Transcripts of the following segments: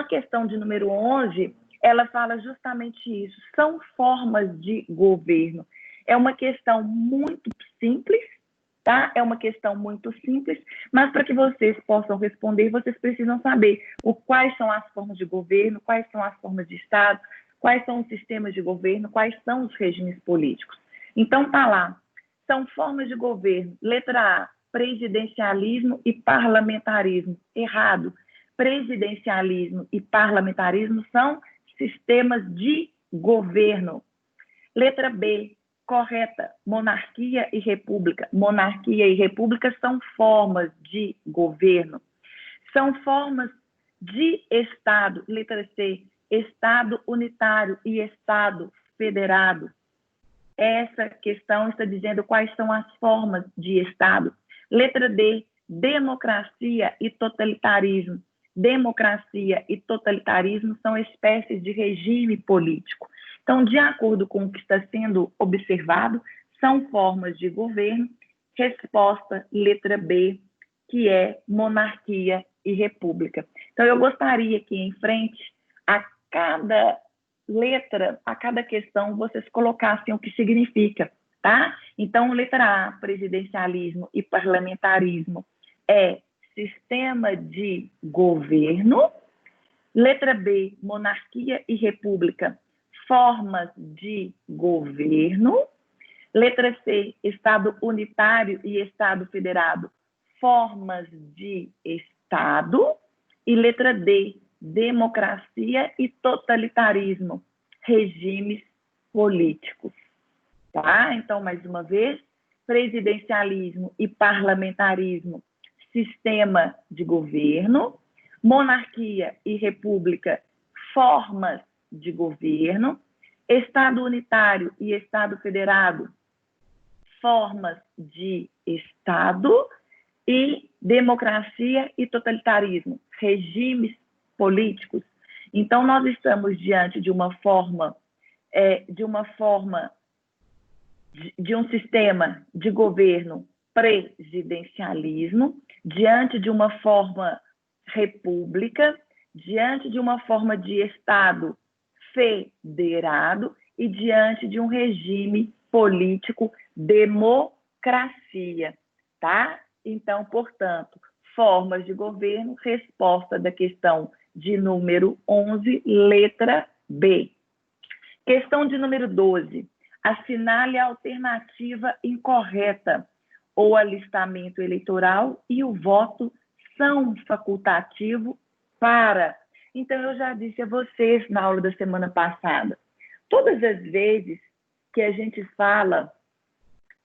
questão de número 11, ela fala justamente isso. São formas de governo. É uma questão muito simples, tá? É uma questão muito simples, mas para que vocês possam responder, vocês precisam saber quais são as formas de governo, quais são as formas de Estado, quais são os sistemas de governo, quais são os regimes políticos. Então, tá lá. São formas de governo. Letra A, presidencialismo e parlamentarismo. Errado. Presidencialismo e parlamentarismo são sistemas de governo. Letra B, correta, monarquia e república. Monarquia e república são formas de governo. São formas de Estado. Letra C, Estado unitário e Estado federado. Essa questão está dizendo quais são as formas de Estado. Letra D, democracia e totalitarismo. Democracia e totalitarismo são espécies de regime político. Então, de acordo com o que está sendo observado, são formas de governo. Resposta, letra B, que é monarquia e república. Então, eu gostaria que em frente a cada letra, a cada questão, vocês colocassem o que significa, tá? Então, letra A, presidencialismo e parlamentarismo é sistema de governo. Letra B, monarquia e república, formas de governo. Letra C, Estado unitário e Estado federado, formas de Estado. E letra D, democracia e totalitarismo, regimes políticos. Tá? Então, mais uma vez, presidencialismo e parlamentarismo, sistema de governo. Monarquia e república, formas de governo. Estado unitário e Estado federado, formas de Estado. E democracia e totalitarismo, regimes políticos. Então, nós estamos diante de uma forma, de um sistema de governo presidencialismo, diante de uma forma república, diante de uma forma de Estado federado e diante de um regime político democracia, tá? Então, portanto, formas de governo, resposta da questão de número 11, letra B. Questão de número 12. Assinale a alternativa incorreta. O alistamento eleitoral e o voto são facultativo para... Então, eu já disse a vocês na aula da semana passada, todas as vezes que a gente fala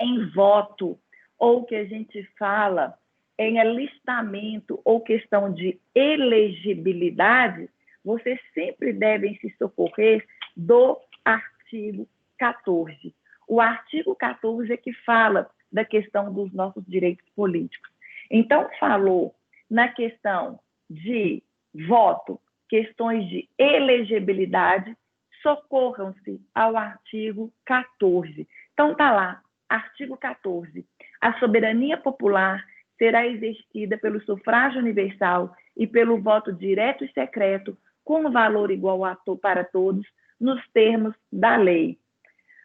em voto, ou que a gente fala em alistamento ou questão de elegibilidade, vocês sempre devem se socorrer do artigo 14. O artigo 14 é que fala da questão dos nossos direitos políticos. Então, falou na questão de voto, questões de elegibilidade, socorram-se ao artigo 14. Então, está lá, artigo 14. A soberania popular será exercida pelo sufrágio universal e pelo voto direto e secreto, com valor igual para todos, nos termos da lei.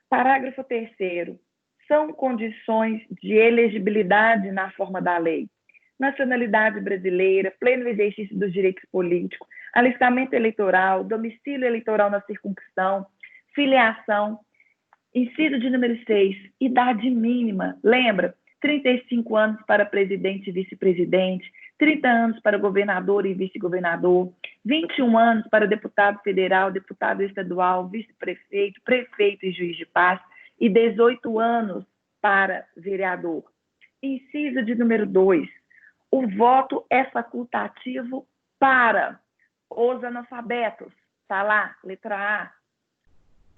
Parágrafo 3º. São condições de elegibilidade na forma da lei: nacionalidade brasileira, pleno exercício dos direitos políticos, alistamento eleitoral, domicílio eleitoral na circunscrição, filiação. Inciso de número 6, idade mínima. Lembra? 35 anos para presidente e vice-presidente, 30 anos para governador e vice-governador, 21 anos para deputado federal, deputado estadual, vice-prefeito, prefeito e juiz de paz, e 18 anos para vereador. Inciso de número 2, o voto é facultativo para os analfabetos. Está lá, letra A.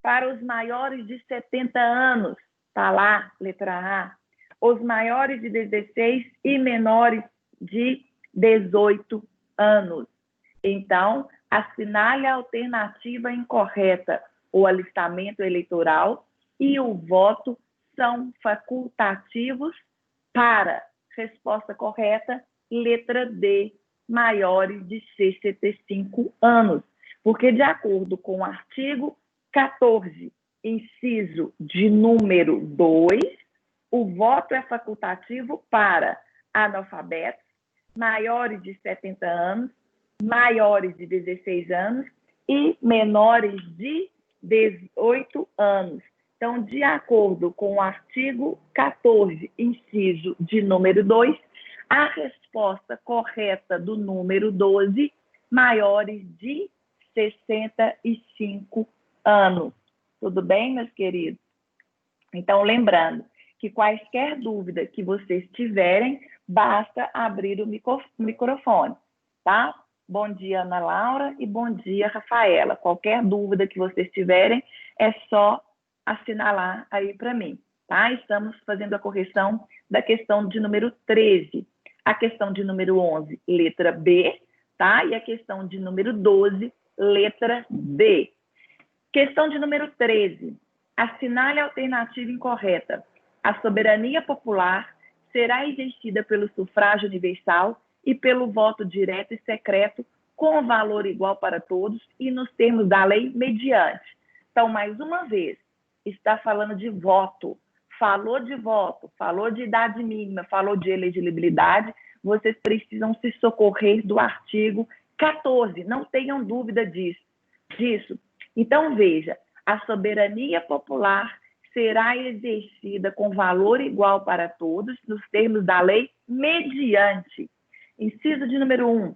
Para os maiores de 70 anos, está lá, letra A. Os maiores de 16 e menores de 18 anos. Então, assinale a alternativa incorreta. O alistamento eleitoral e o voto são facultativos para. Resposta correta, letra D, maiores de 65 anos. Porque, de acordo com o artigo 14, inciso de número 2, o voto é facultativo para analfabetos, maiores de 70 anos, maiores de 16 anos e menores de 18 anos. Então, de acordo com o artigo 14, inciso de número 2, a resposta correta do número 12, maiores de 65 anos. Tudo bem, meus queridos? Então, lembrando que quaisquer dúvida que vocês tiverem, basta abrir o microfone, tá? Bom dia, Ana Laura, e bom dia, Rafaela. Qualquer dúvida que vocês tiverem, é só assinalar aí para mim, tá? Estamos fazendo a correção da questão de número 13, a questão de número 11, letra B, tá? E a questão de número 12, letra D. Questão de número 13. Assinale a alternativa incorreta. A soberania popular será exercida pelo sufrágio universal e pelo voto direto e secreto com valor igual para todos e nos termos da lei mediante. Então, mais uma vez, está falando de voto. Falou de voto, falou de idade mínima, falou de elegibilidade, vocês precisam se socorrer do artigo 14. Não tenham dúvida disso. Então, veja, a soberania popular será exercida com valor igual para todos, nos termos da lei, mediante. Inciso de número 1,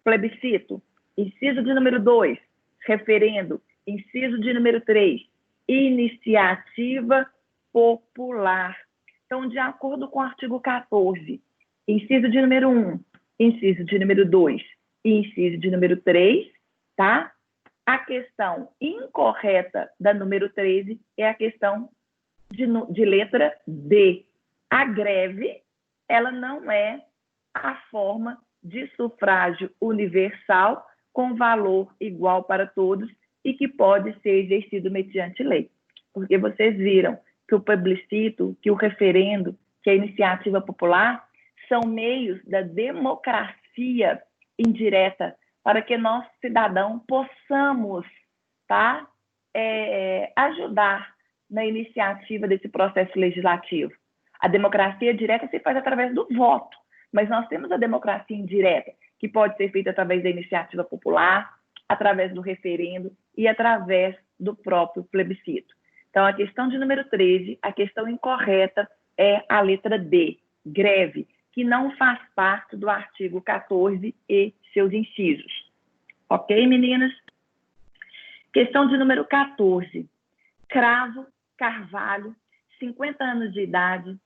plebiscito. Inciso de número 2, referendo. Inciso de número 3, iniciativa popular. Então, de acordo com o artigo 14, inciso de número 1, inciso de número 2 e inciso de número 3, tá? A questão incorreta da número 13 é a questão de letra D. A greve, ela não é a forma de sufrágio universal com valor igual para todos e que pode ser exercido mediante lei. Porque vocês viram que o plebiscito, que o referendo, que a iniciativa popular são meios da democracia indireta para que nós, cidadãos, possamos, tá, ajudar na iniciativa desse processo legislativo. A democracia direta se faz através do voto, mas nós temos a democracia indireta, que pode ser feita através da iniciativa popular, através do referendo e através do próprio plebiscito. Então, a questão de número 13, a questão incorreta é a letra D, greve, que não faz parte do artigo 14 e seus incisos. Ok, meninas? Questão de número 14. Cravo Carvalho, 50 anos de idade,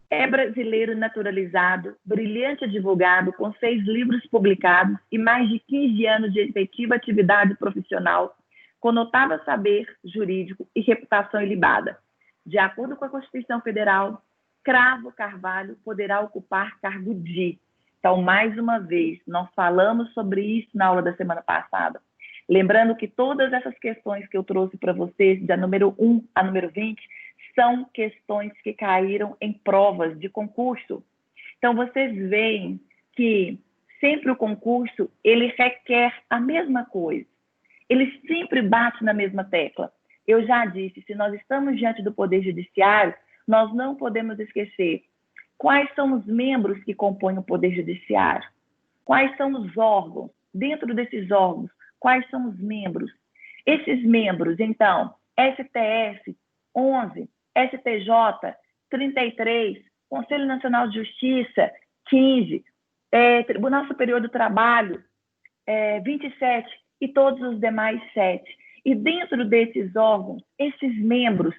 é brasileiro naturalizado, brilhante advogado, com 6 livros publicados e mais de 15 anos de efetiva atividade profissional, com notável saber jurídico e reputação ilibada. De acordo com a Constituição Federal, Cravo Carvalho poderá ocupar cargo de. Então, mais uma vez, nós falamos sobre isso na aula da semana passada. Lembrando que todas essas questões que eu trouxe para vocês, da número 1 a número 20, são questões que caíram em provas de concurso. Então, vocês veem que sempre o concurso, ele requer a mesma coisa. Ele sempre bate na mesma tecla. Eu já disse, se nós estamos diante do Poder Judiciário, nós não podemos esquecer quais são os membros que compõem o Poder Judiciário, quais são os órgãos, dentro desses órgãos, quais são os membros. Esses membros, então, STF 11, STJ 33, Conselho Nacional de Justiça 15, Tribunal Superior do Trabalho 27 e todos os demais 7. E dentro desses órgãos, esses membros,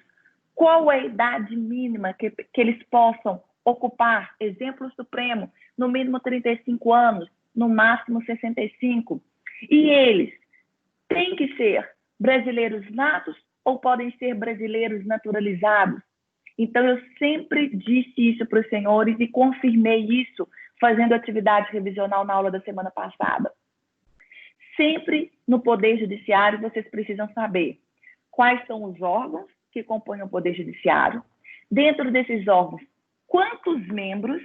qual é a idade mínima que eles possam ocupar? Exemplo supremo, no mínimo 35 anos, no máximo 65. E eles têm que ser brasileiros natos ou podem ser brasileiros naturalizados? Então, eu sempre disse isso para os senhores e confirmei isso fazendo atividade revisional na aula da semana passada. Sempre no Poder Judiciário, vocês precisam saber quais são os órgãos que compõem o Poder Judiciário. Dentro desses órgãos, quantos membros,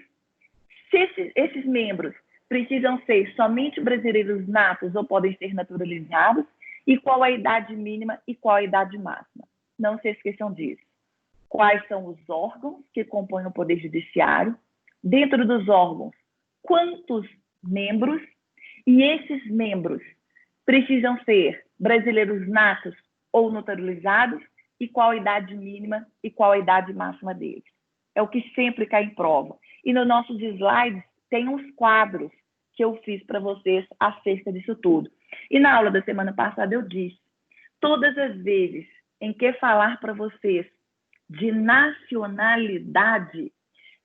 Se esses membros precisam ser somente brasileiros natos ou podem ser naturalizados, e qual a idade mínima e qual a idade máxima. Não se esqueçam disso. Quais são os órgãos que compõem o Poder Judiciário? Dentro dos órgãos, quantos membros? E esses membros precisam ser brasileiros natos ou naturalizados? E qual a idade mínima e qual a idade máxima deles? É o que sempre cai em prova. E nos nossos slides tem uns quadros que eu fiz para vocês acerca disso tudo. E na aula da semana passada eu disse, todas as vezes em que falar para vocês de nacionalidade,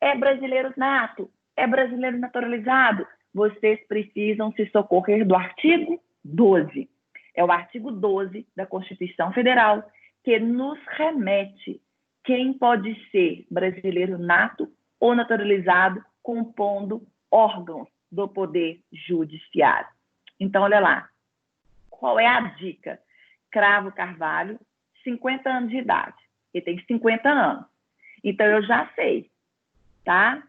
é brasileiro nato, é brasileiro naturalizado, vocês precisam se socorrer do artigo 12. É o artigo 12 da Constituição Federal que nos remete quem pode ser brasileiro nato ou naturalizado compondo órgãos do Poder Judiciário. Então, olha lá. Qual é a dica? Cravo Carvalho, 50 anos de idade. Ele tem 50 anos. Então, eu já sei, tá?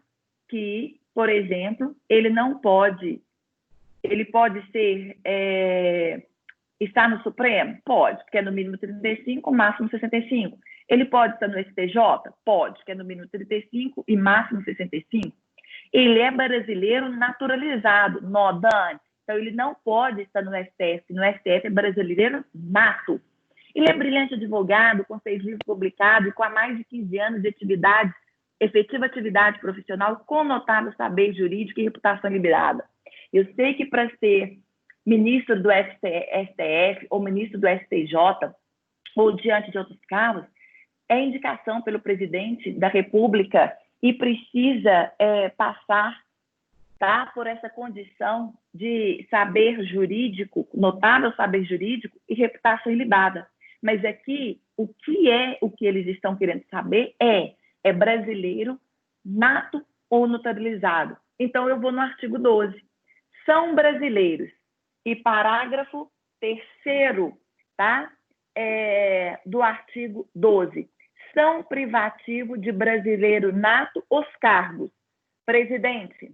Que, por exemplo, ele não pode... Ele pode ser... estar no Supremo? Pode, que é no mínimo 35, máximo 65. Ele pode estar no STJ? Pode, que é no mínimo 35 e máximo 65. Ele é brasileiro naturalizado, Dani. Então, ele não pode estar no STF. No STF é brasileiro nato. Ele é brilhante advogado, com 6 livros publicados e com há mais de 15 anos de atividade, efetiva atividade profissional, com notável saber jurídico e reputação liberada. Eu sei que para ser ministro do STF ou ministro do STJ ou diante de outros cargos, é indicação pelo presidente da República e precisa passar, tá, por essa condição de saber jurídico, notável saber jurídico e reputação ilibada. Mas aqui, o que eles estão querendo saber é brasileiro nato ou naturalizado. Então, eu vou no artigo 12. São brasileiros. E parágrafo 3º, tá? Do artigo 12. São privativo de brasileiro nato os cargos: presidente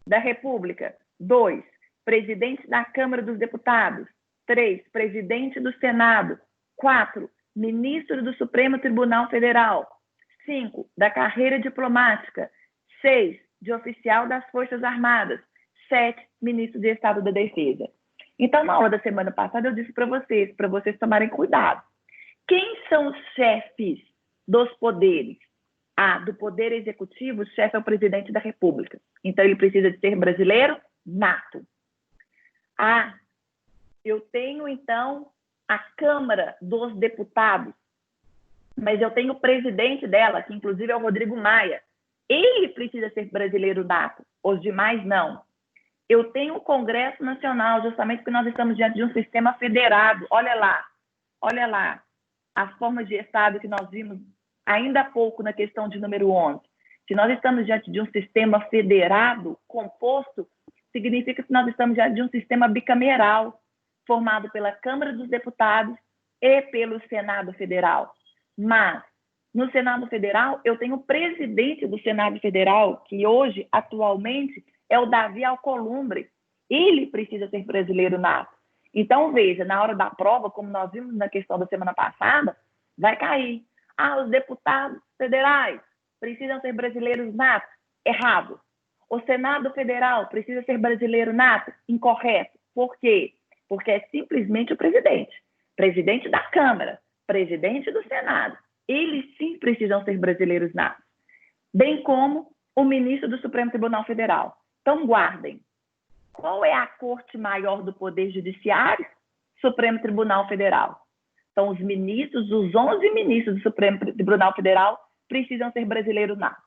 da República, 2, presidente da Câmara dos Deputados, 3, presidente do Senado, 4, ministro do Supremo Tribunal Federal, 5, da carreira diplomática, 6, de oficial das Forças Armadas, 7, ministro de Estado da Defesa. Então, na aula da semana passada, eu disse para vocês tomarem cuidado. Quem são os chefes dos poderes? Do Poder Executivo, o chefe é o presidente da República. Então, ele precisa de ser brasileiro nato. Eu tenho, então, a Câmara dos Deputados, mas eu tenho o presidente dela, que inclusive é o Rodrigo Maia. Ele precisa ser brasileiro nato, os demais não. Eu tenho o Congresso Nacional, justamente porque nós estamos diante de um sistema federado. Olha lá, as formas de Estado que nós vimos ainda há pouco na questão de número 11. Se nós estamos diante de um sistema federado, composto, significa que nós estamos diante de um sistema bicameral, formado pela Câmara dos Deputados e pelo Senado Federal. Mas, no Senado Federal, eu tenho o presidente do Senado Federal, que hoje, atualmente, é o Davi Alcolumbre. Ele precisa ser brasileiro nato. Então, veja, na hora da prova, como nós vimos na questão da semana passada, vai cair. Os deputados federais precisam ser brasileiros natos. Errado. O Senado Federal precisa ser brasileiro nato. Incorreto. Por quê? Porque é simplesmente o presidente. Presidente da Câmara, presidente do Senado. Eles sim precisam ser brasileiros natos. Bem como o ministro do Supremo Tribunal Federal. Então, guardem. Qual é a corte maior do Poder Judiciário? Supremo Tribunal Federal. Então, os 11 ministros do Supremo Tribunal Federal precisam ser brasileiros natos.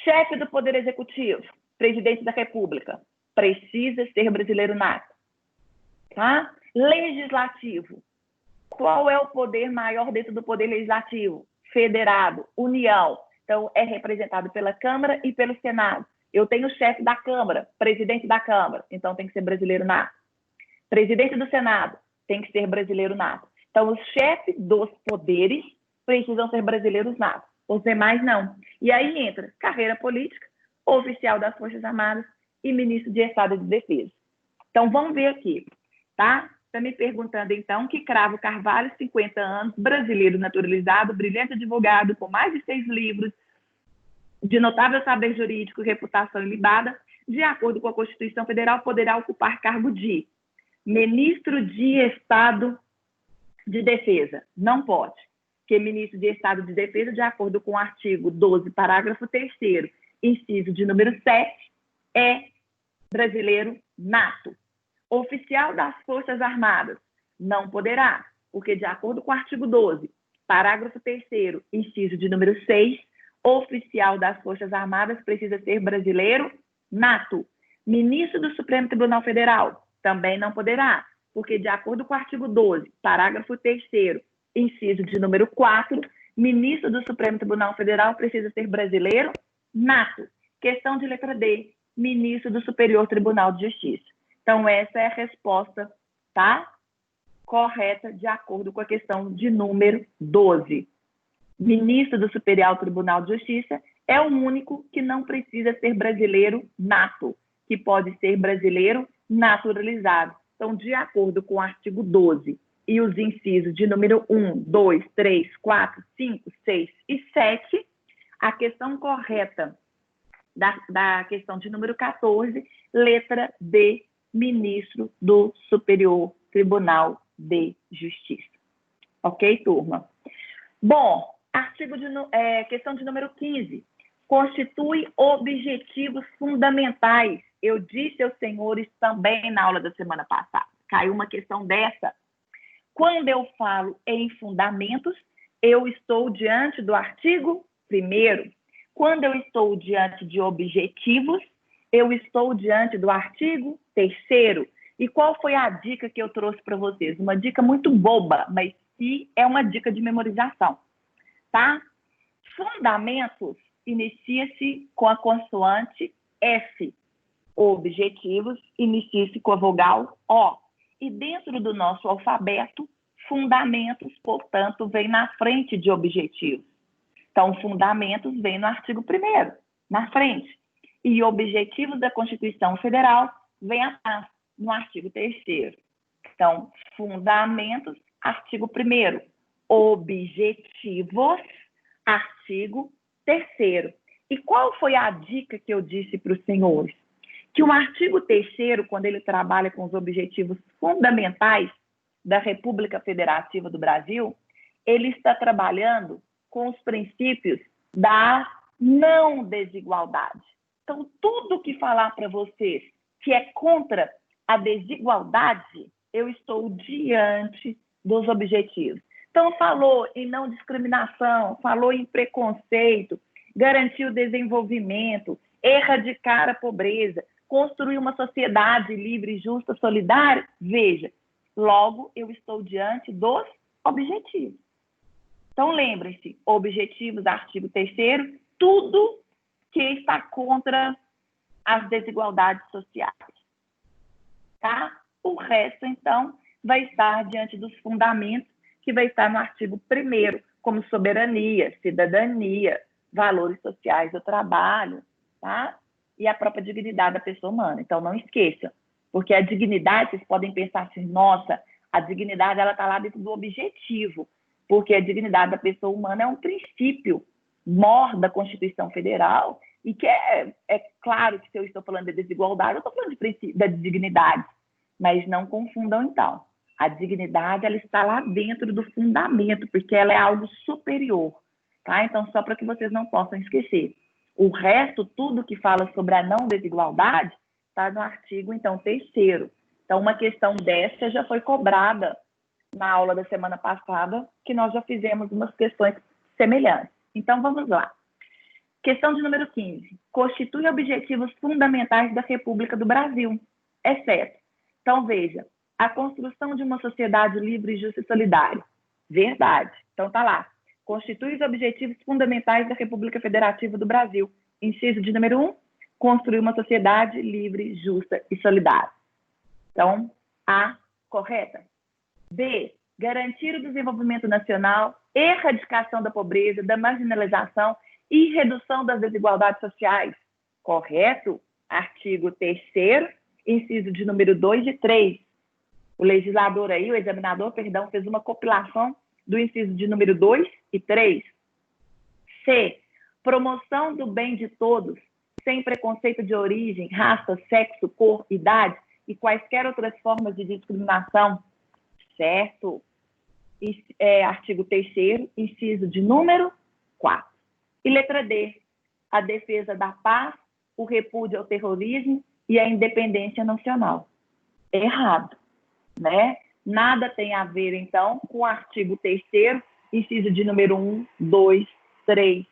Chefe do Poder Executivo, presidente da República, precisa ser brasileiro nato. Tá? Legislativo. Qual é o poder maior dentro do Poder Legislativo? Federado, União. Então, é representado pela Câmara e pelo Senado. Eu tenho o chefe da Câmara, presidente da Câmara, então tem que ser brasileiro nato. Presidente do Senado, tem que ser brasileiro nato. Então, os chefes dos poderes precisam ser brasileiros natos. Os demais, não. E aí entra carreira política, oficial das Forças Armadas e ministro de Estado de Defesa. Então, vamos ver aqui, tá? Está me perguntando, então, que Cravo Carvalho, 50 anos, brasileiro naturalizado, brilhante advogado, com mais de 6 livros, de notável saber jurídico, reputação ilibada, de acordo com a Constituição Federal, poderá ocupar cargo de ministro de Estado de Defesa. Não pode, porque ministro de Estado de Defesa, de acordo com o artigo 12, parágrafo 3º, inciso de número 7, é brasileiro nato. Oficial das Forças Armadas não poderá, porque de acordo com o artigo 12, parágrafo 3º, inciso de número 6, oficial das Forças Armadas precisa ser brasileiro nato. Ministro do Supremo Tribunal Federal também não poderá, porque de acordo com o artigo 12, parágrafo 3º, inciso de número 4, ministro do Supremo Tribunal Federal precisa ser brasileiro nato. Questão de letra D, ministro do Superior Tribunal de Justiça. Então, essa é a resposta, tá? Correta, de acordo com a questão de número 12. Ministro do Superior Tribunal de Justiça é o único que não precisa ser brasileiro nato, que pode ser brasileiro naturalizado. Então, de acordo com o artigo 12 e os incisos de número 1, 2, 3, 4, 5, 6 e 7, a questão correta da questão de número 14, letra D, ministro do Superior Tribunal de Justiça. Ok, turma? Bom, questão de número 15. Constitui objetivos fundamentais. Eu disse aos senhores também na aula da semana passada. Caiu uma questão dessa. Quando eu falo em fundamentos, eu estou diante do artigo 1º. Quando eu estou diante de objetivos, eu estou diante do artigo 3º. E qual foi a dica que eu trouxe para vocês? Uma dica muito boba, mas que é uma dica de memorização, tá? Fundamentos inicia-se com a consoante F. Objetivos inicia-se com a vogal O. E dentro do nosso alfabeto, fundamentos, portanto, vem na frente de objetivos. Então, fundamentos vem no artigo 1º, na frente. E objetivos da Constituição Federal vem atrás, no artigo 3º. Então, fundamentos, artigo 1º. Objetivos, artigo 3º. E qual foi a dica que eu disse para os senhores? Que o artigo 3º, quando ele trabalha com os objetivos fundamentais da República Federativa do Brasil, ele está trabalhando com os princípios da não desigualdade. Então, tudo que falar para vocês que é contra a desigualdade, eu estou diante dos objetivos. Então, falou em não discriminação, falou em preconceito, garantir o desenvolvimento, erradicar a pobreza, construir uma sociedade livre, justa, solidária. Veja, logo eu estou diante dos objetivos. Então, lembrem-se, objetivos, artigo 3º, tudo que está contra as desigualdades sociais. Tá? O resto, então, vai estar diante dos fundamentos, que vai estar no artigo 1º, como soberania, cidadania, valores sociais do trabalho, tá? E a própria dignidade da pessoa humana. Então, não esqueçam, porque a dignidade, vocês podem pensar assim, nossa, a dignidade ela está lá dentro do objetivo, porque a dignidade da pessoa humana é um princípio mor da Constituição Federal, e que é claro que se eu estou falando de desigualdade, eu estou falando da dignidade, mas não confundam então. A dignidade ela está lá dentro do fundamento, porque ela é algo superior, tá? Então, só para que vocês não possam esquecer. O resto, tudo que fala sobre a não desigualdade, está no artigo, então, 3º. Então, uma questão dessa já foi cobrada na aula da semana passada, que nós já fizemos umas questões semelhantes. Então, vamos lá. Questão de número 15. Constitui objetivos fundamentais da República do Brasil, exceto. Então, veja, a construção de uma sociedade livre, justa e solidária. Verdade. Então, está lá. Constitui os objetivos fundamentais da República Federativa do Brasil. Inciso de número 1, construir uma sociedade livre, justa e solidária. Então, A, correta. B, garantir o desenvolvimento nacional, erradicação da pobreza, da marginalização e redução das desigualdades sociais. Correto? Artigo 3º, inciso de número 2 e 3. O legislador aí, o examinador, perdão, fez uma compilação do inciso de número 2 e 3. C. Promoção do bem de todos, sem preconceito de origem, raça, sexo, cor, idade e quaisquer outras formas de discriminação. Certo? Artigo 3º, inciso de número 4. E letra D. A defesa da paz, o repúdio ao terrorismo e a independência nacional. Errado, né? Nada tem a ver, então, com o artigo 3º, inciso de número 1, 2, 3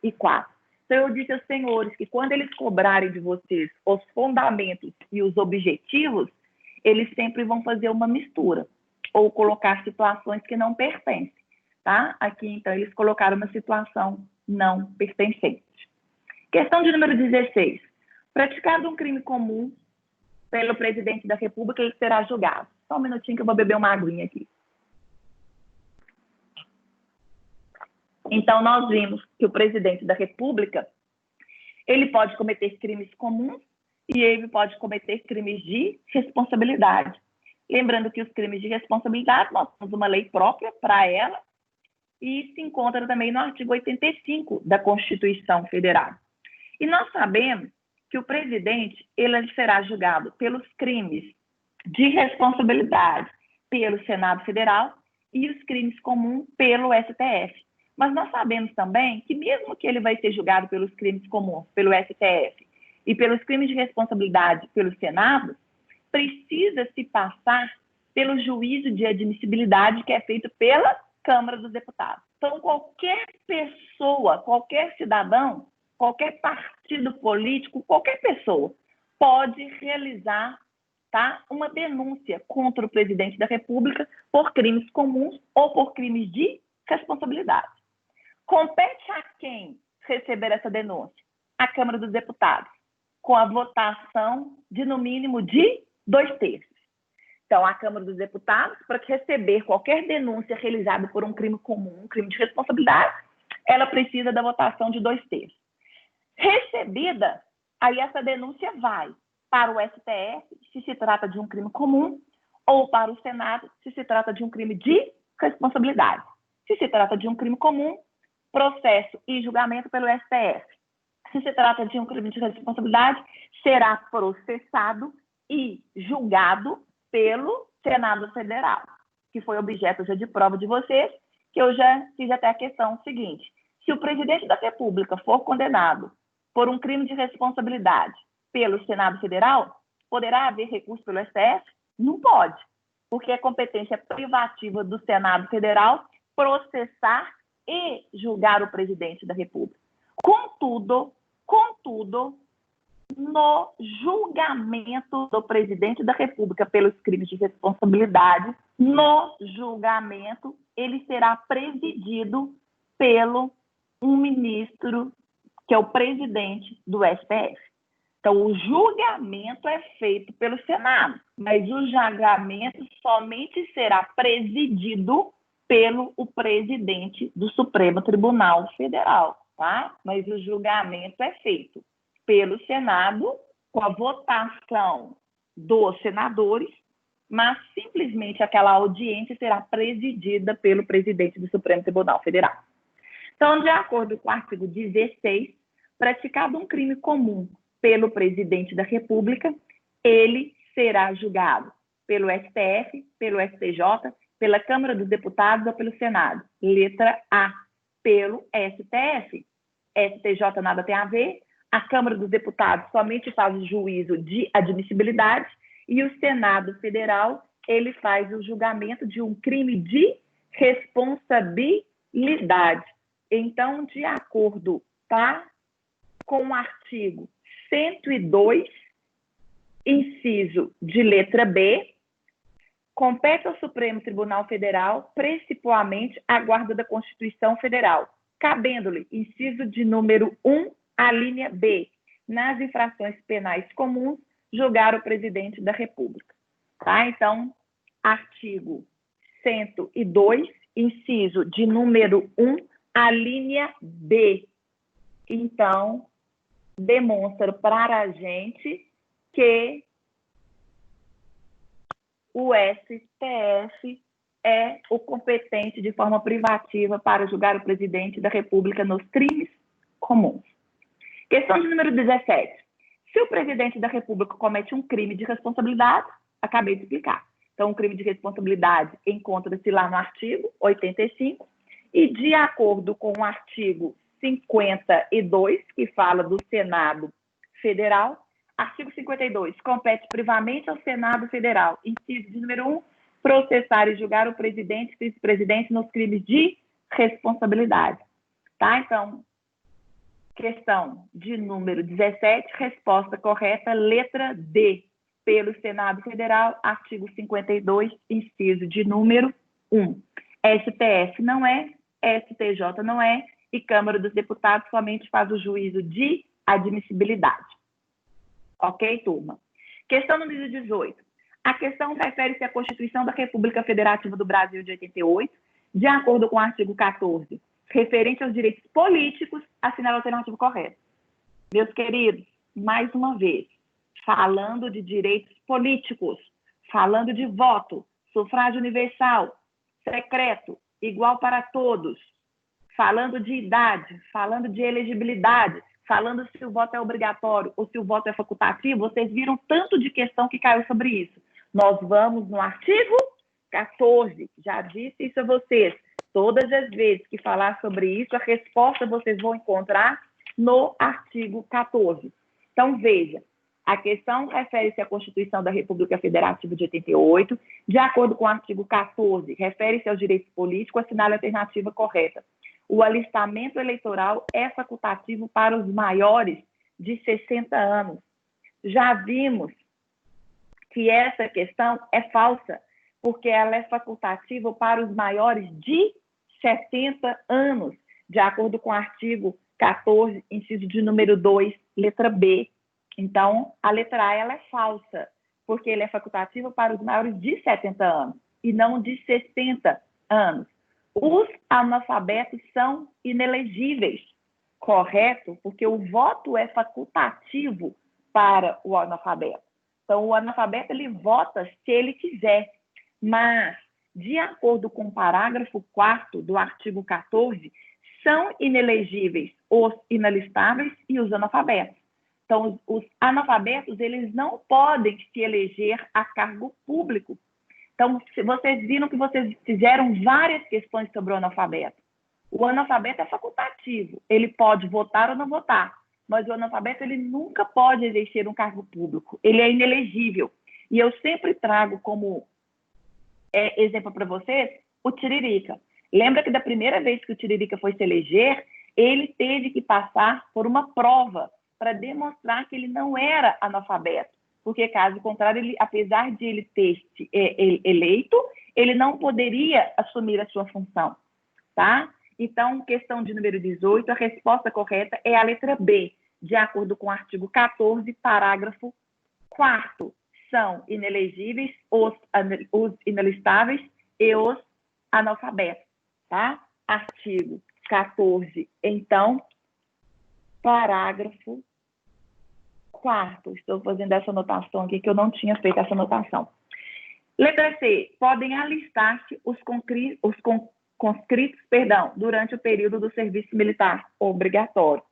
e 4. Então, eu disse aos senhores que quando eles cobrarem de vocês os fundamentos e os objetivos, eles sempre vão fazer uma mistura ou colocar situações que não pertencem, tá? Aqui, então, eles colocaram uma situação não pertencente. Questão de número 16. Praticado um crime comum pelo presidente da República, ele será julgado. Só um minutinho que eu vou beber uma aguinha aqui. Então, nós vimos que o presidente da República, ele pode cometer crimes comuns e ele pode cometer crimes de responsabilidade. Lembrando que os crimes de responsabilidade, nós temos uma lei própria para ela e se encontra também no artigo 85 da Constituição Federal. E nós sabemos que o presidente ele será julgado pelos crimes de responsabilidade pelo Senado Federal e os crimes comuns pelo STF. Mas nós sabemos também que mesmo que ele vai ser julgado pelos crimes comuns pelo STF e pelos crimes de responsabilidade pelo Senado, precisa se passar pelo juízo de admissibilidade que é feito pela Câmara dos Deputados. Então, qualquer pessoa, qualquer cidadão, qualquer partido político, qualquer pessoa pode realizar, tá, uma denúncia contra o presidente da República por crimes comuns ou por crimes de responsabilidade. Compete a quem receber essa denúncia? A Câmara dos Deputados, com a votação de, no mínimo, de 2/3. Então, a Câmara dos Deputados, para receber qualquer denúncia realizada por um crime comum, um crime de responsabilidade, ela precisa da votação de 2/3. Recebida, aí essa denúncia vai para o STF, se se trata de um crime comum, ou para o Senado, se se trata de um crime de responsabilidade. Se se trata de um crime comum, processo e julgamento pelo STF. Se se trata de um crime de responsabilidade, será processado e julgado pelo Senado Federal, que foi objeto já de prova de vocês, que eu já fiz até a questão seguinte. Se o presidente da República for condenado por um crime de responsabilidade pelo Senado Federal, poderá haver recurso pelo STF? Não pode, porque é competência privativa do Senado Federal processar e julgar o presidente da República. Contudo, no julgamento do presidente da República pelos crimes de responsabilidade, no julgamento, ele será presidido pelo um ministro, que é o presidente do STF. Então, o julgamento é feito pelo Senado, mas o julgamento somente será presidido pelo o presidente do Supremo Tribunal Federal, tá? Mas o julgamento é feito pelo Senado, com a votação dos senadores, mas simplesmente aquela audiência será presidida pelo presidente do Supremo Tribunal Federal. Então, de acordo com o artigo 16, praticado um crime comum pelo presidente da República, ele será julgado pelo STF, pelo STJ, pela Câmara dos Deputados ou pelo Senado. Letra A, pelo STF. STJ nada tem a ver, a Câmara dos Deputados somente faz o juízo de admissibilidade e o Senado Federal, ele faz o julgamento de um crime de responsabilidade. Então, de acordo, tá, com o artigo 102, inciso de letra B, compete ao Supremo Tribunal Federal, principalmente, a guarda da Constituição Federal, cabendo-lhe, inciso de número 1, a linha B, nas infrações penais comuns, julgar o presidente da República. Tá? Então, artigo 102, inciso de número 1, a linha B. Então, demonstra para a gente que o STF é o competente de forma privativa para julgar o presidente da República nos crimes comuns. Questão de número 17. Se o presidente da República comete um crime de responsabilidade, acabei de explicar. Então, o crime de responsabilidade encontra-se lá no artigo 85 e, de acordo com o artigo 52, que fala do Senado Federal, artigo 52, compete privamente ao Senado Federal, inciso de número 1, processar e julgar o presidente e vice-presidente nos crimes de responsabilidade. Tá? Então, questão de número 17, resposta correta, letra D, pelo Senado Federal, artigo 52, inciso de número 1. STF não é, STJ não é, e Câmara dos Deputados somente faz o juízo de admissibilidade. Ok, turma? Questão número 18. A questão refere-se à Constituição da República Federativa do Brasil de 88, de acordo com o artigo 14, referente aos direitos políticos, assinale a alternativa correta. Meus queridos, mais uma vez, falando de direitos políticos, falando de voto, sufrágio universal, secreto, igual para todos, falando de idade, falando de elegibilidade, falando se o voto é obrigatório ou se o voto é facultativo, vocês viram tanto de questão que caiu sobre isso. Nós vamos no artigo 14, já disse isso a vocês. Todas as vezes que falar sobre isso, a resposta vocês vão encontrar no artigo 14. Então, veja, a questão refere-se à Constituição da República Federativa de 88, de acordo com o artigo 14, refere-se aos direitos políticos, assinale a alternativa correta. O alistamento eleitoral é facultativo para os maiores de 60 anos. Já vimos que essa questão é falsa, porque ela é facultativa para os maiores de 70 anos, de acordo com o artigo 14, inciso de número 2, letra B. Então, a letra A ela é falsa, porque ele é facultativo para os maiores de 70 anos e não de 60 anos. Os analfabetos são inelegíveis, correto? Porque o voto é facultativo para o analfabeto. Então, o analfabeto ele vota se ele quiser, mas, de acordo com o parágrafo 4º do artigo 14, são inelegíveis os inalistáveis e os analfabetos. Então, os analfabetos, eles não podem se eleger a cargo público. Então, vocês viram que vocês fizeram várias questões sobre o analfabeto. O analfabeto é facultativo, ele pode votar ou não votar, mas o analfabeto ele nunca pode exercer um cargo público, ele é inelegível. E eu sempre trago como exemplo para vocês o Tiririca. Lembra que da primeira vez que o Tiririca foi se eleger, ele teve que passar por uma prova para demonstrar que ele não era analfabeto, porque caso contrário, ele, apesar de ele ter eleito, ele não poderia assumir a sua função, tá? Então, questão de número 18, a resposta correta é a letra B, de acordo com o artigo 14, parágrafo 4º. São inelegíveis os inalistáveis e os analfabetos, tá? Artigo 14, então, parágrafo 4º. Estou fazendo essa anotação aqui, que eu não tinha feito essa anotação. Letra C. Podem alistar-se os conscritos, durante o período do serviço militar obrigatório.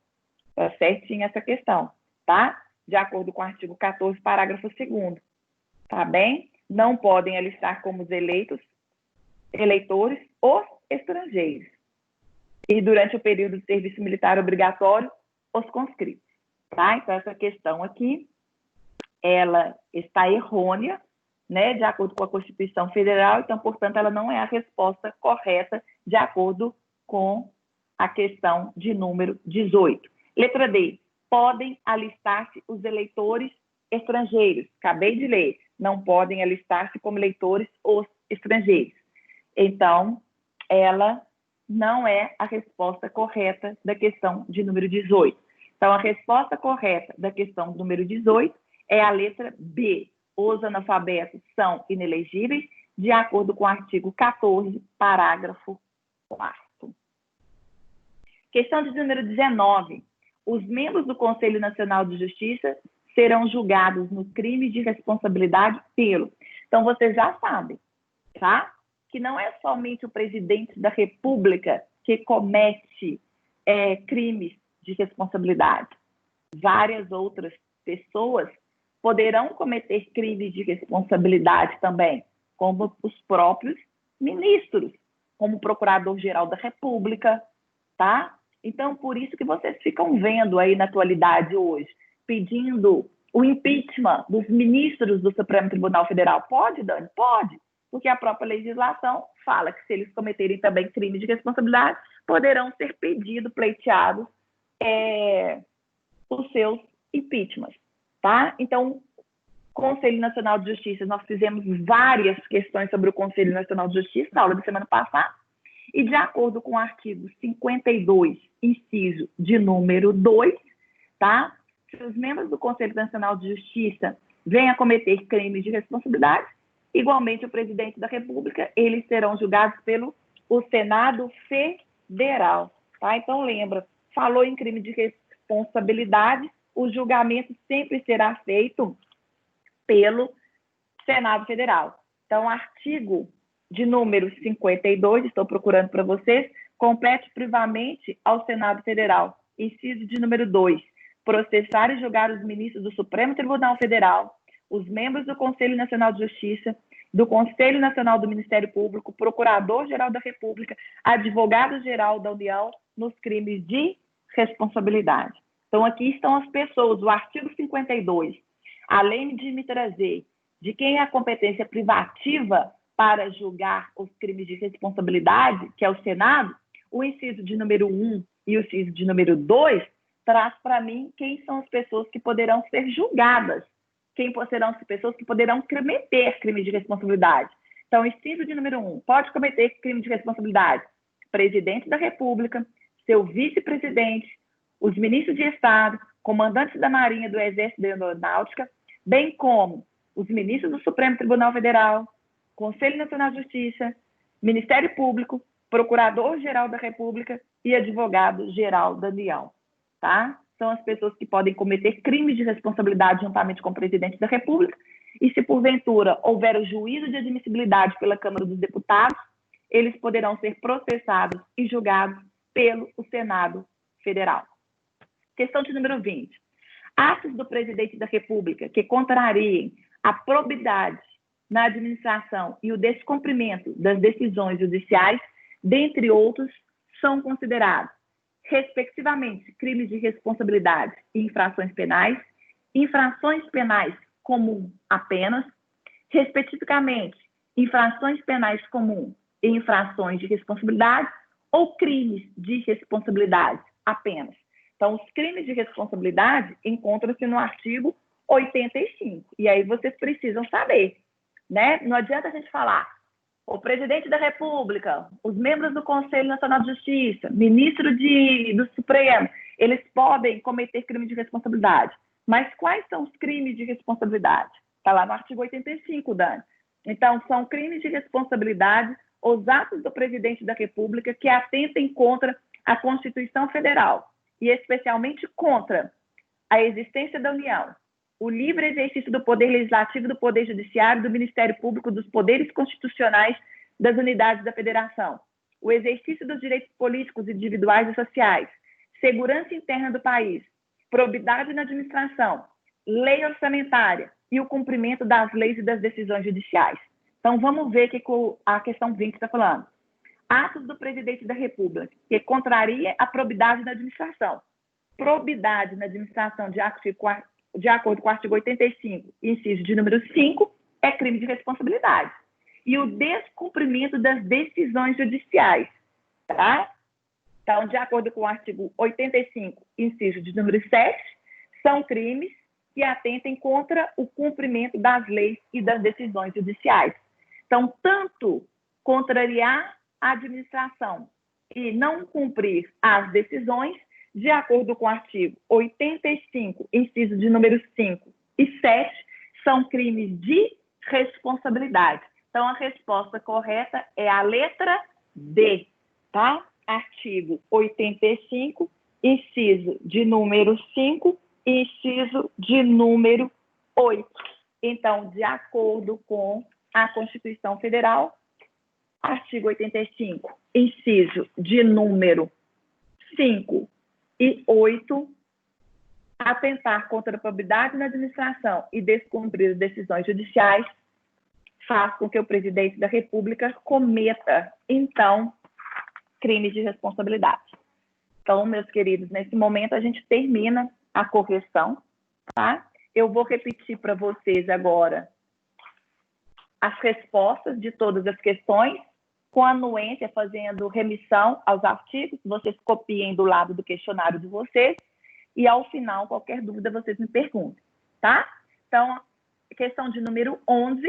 Tá certinho essa questão, tá? De acordo com o artigo 14, parágrafo 2º. Tá bem? Não podem alistar como os eleitores os estrangeiros. E durante o período de serviço militar obrigatório, os conscritos. Tá? Então, essa questão aqui, ela está errônea, né, de acordo com a Constituição Federal, então, portanto, ela não é a resposta correta de acordo com a questão de número 18. Letra D. Podem alistar-se os eleitores estrangeiros. Acabei de ler. Não podem alistar-se como eleitores os estrangeiros. Então, ela não é a resposta correta da questão de número 18. Então, a resposta correta da questão número 18 é a letra B. Os analfabetos são inelegíveis, de acordo com o artigo 14, parágrafo 4º. Questão de número 19. os membros do Conselho Nacional de Justiça serão julgados no crime de responsabilidade pelo. Então, vocês já sabem, tá? Que não é somente o presidente da República que comete crimes de responsabilidade. Várias outras pessoas poderão cometer crimes de responsabilidade também, como os próprios ministros, como o Procurador-Geral da República, tá? Então, por isso que vocês ficam vendo aí na atualidade hoje, pedindo o impeachment dos ministros do Supremo Tribunal Federal. Pode, Dani? Pode, porque a própria legislação fala que se eles cometerem também crime de responsabilidade, poderão ser pedidos, pleiteados, os seus impeachments, tá? Então, Conselho Nacional de Justiça, nós fizemos várias questões sobre o Conselho Nacional de Justiça na aula da semana passada, e de acordo com o artigo 52, inciso de número 2, tá? Se os membros do Conselho Nacional de Justiça venham a cometer crimes de responsabilidade, igualmente o presidente da República, eles serão julgados pelo Senado Federal, tá? Então, lembra, falou em crime de responsabilidade, o julgamento sempre será feito pelo Senado Federal. Então, artigo de número 52, estou procurando para vocês, compete privamente ao Senado Federal. Inciso de número 2, processar e julgar os ministros do Supremo Tribunal Federal, os membros do Conselho Nacional de Justiça, do Conselho Nacional do Ministério Público, Procurador-Geral da República, Advogado-Geral da União, nos crimes de responsabilidade. Então, aqui estão as pessoas, o artigo 52, além de me trazer de quem é a competência privativa para julgar os crimes de responsabilidade, que é o Senado, o inciso de número 1 e o inciso de número 2 traz para mim quem são as pessoas que poderão ser julgadas, quem serão as pessoas que poderão cometer crime de responsabilidade. Então, inciso de número 1, pode cometer crime de responsabilidade presidente da República, seu vice-presidente, os ministros de Estado, comandantes da Marinha, do Exército e da Aeronáutica, bem como os ministros do Supremo Tribunal Federal, Conselho Nacional de Justiça, Ministério Público, Procurador-Geral da República e Advogado-Geral da União, tá? São as pessoas que podem cometer crimes de responsabilidade juntamente com o presidente da República e, se porventura houver o juízo de admissibilidade pela Câmara dos Deputados, eles poderão ser processados e julgados pelo Senado Federal. Questão de número 20. Atos do presidente da República que contrariem a probidade na administração e o descumprimento das decisões judiciais, dentre outros, são considerados, respectivamente, crimes de responsabilidade e infrações penais comum apenas, respectivamente, infrações penais comum e infrações de responsabilidade ou crimes de responsabilidade apenas. Então, os crimes de responsabilidade encontram-se no artigo 85. E aí vocês precisam saber, né? Não adianta a gente falar o presidente da República, os membros do Conselho Nacional de Justiça, ministro do Supremo, eles podem cometer crime de responsabilidade. Mas quais são os crimes de responsabilidade? Está lá no artigo 85, Dani. Então, são crimes de responsabilidade os atos do presidente da República que atentem contra a Constituição Federal e especialmente contra a existência da União, o livre exercício do Poder Legislativo, do Poder Judiciário, do Ministério Público, dos poderes constitucionais das unidades da Federação, o exercício dos direitos políticos individuais e sociais, segurança interna do país, probidade na administração, lei orçamentária e o cumprimento das leis e das decisões judiciais. Então, vamos ver o que a questão 20 está falando. Atos do presidente da República que contraria a probidade na administração. Probidade na administração de acordo com o artigo 85, inciso de número 5, é crime de responsabilidade. E o descumprimento das decisões judiciais, tá? Então, de acordo com o artigo 85, inciso de número 7, são crimes que atentem contra o cumprimento das leis e das decisões judiciais. Então, tanto contrariar a administração e não cumprir as decisões, de acordo com o artigo 85, inciso de número 5 e 7, são crimes de responsabilidade. Então, a resposta correta é a letra D, tá? Artigo 85, inciso de número 5 e inciso de número 8. Então, de acordo com a Constituição Federal, artigo 85, inciso de número 5 e 8, atentar contra a probidade na administração e descumprir decisões judiciais faz com que o presidente da República cometa, então, crimes de responsabilidade. Então, meus queridos, nesse momento a gente termina a correção, tá? Eu vou repetir para vocês agora as respostas de todas as questões, com a anuência fazendo remissão aos artigos, vocês copiem do lado do questionário de vocês, e ao final, qualquer dúvida, vocês me perguntem, tá? Então, questão de número 11,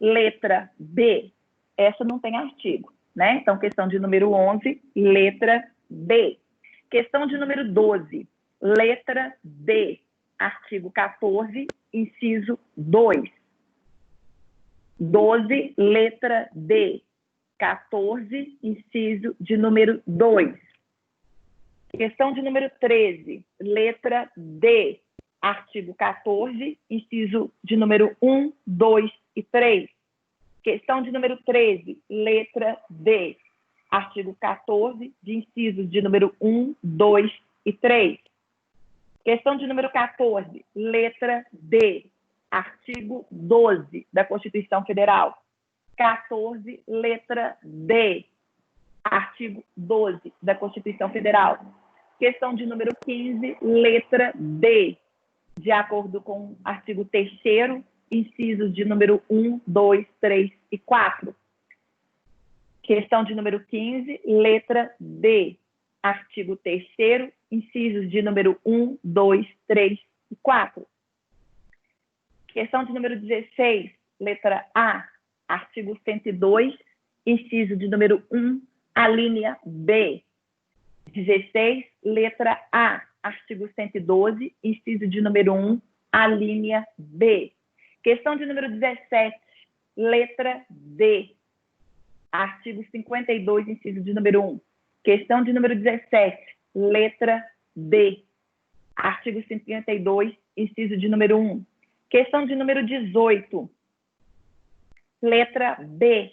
letra B, essa não tem artigo, né? Então, questão de número 11, letra B. Questão de número 12, letra D, artigo 14, inciso 2. 12, letra D, 14, inciso de número 2. Questão de número 13, letra D, artigo 14, inciso de número 1, 2 e 3. Questão de número 13, letra D, artigo 14, de incisos de número 1, 2 e 3. Questão de número 14, letra D, artigo 12 da Constituição Federal. 14, letra D, artigo 12 da Constituição Federal. Questão de número 15, letra D, de acordo com o artigo 3º, incisos de número 1, 2, 3 e 4. Questão de número 15, letra D, artigo 3º, incisos de número 1, 2, 3 e 4. Questão de número 16, letra A, artigo 102, inciso de número 1, a linha B. 16, letra A, artigo 112, inciso de número 1, a linha B. Questão de número 17, letra D, artigo 52, inciso de número 1. Questão de número 17, letra D, artigo 52, inciso de número 1. Questão de número 18, letra B,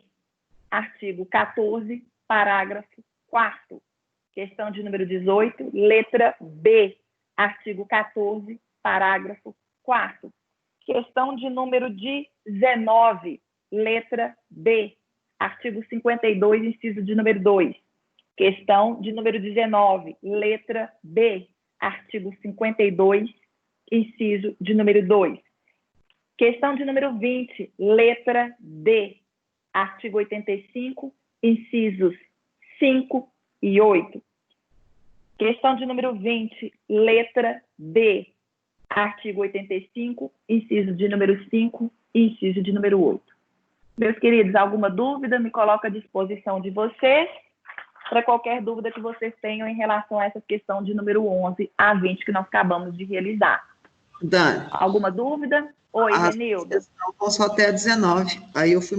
artigo 14, parágrafo 4º. Questão de número 18, letra B, artigo 14, parágrafo 4º. Questão de número 19, letra B, artigo 52, inciso de número 2. Questão de número 19, letra B, artigo 52, inciso de número 2. Questão de número 20, letra D, artigo 85, incisos 5 e 8. Questão de número 20, letra D, artigo 85, inciso de número 5 e inciso de número 8. Meus queridos, alguma dúvida? Me coloco à disposição de vocês para qualquer dúvida que vocês tenham em relação a essa questão de número 11 a 20 que nós acabamos de realizar. Dani. Alguma dúvida? Oi, Renilda. Eu posso até 19, aí eu fui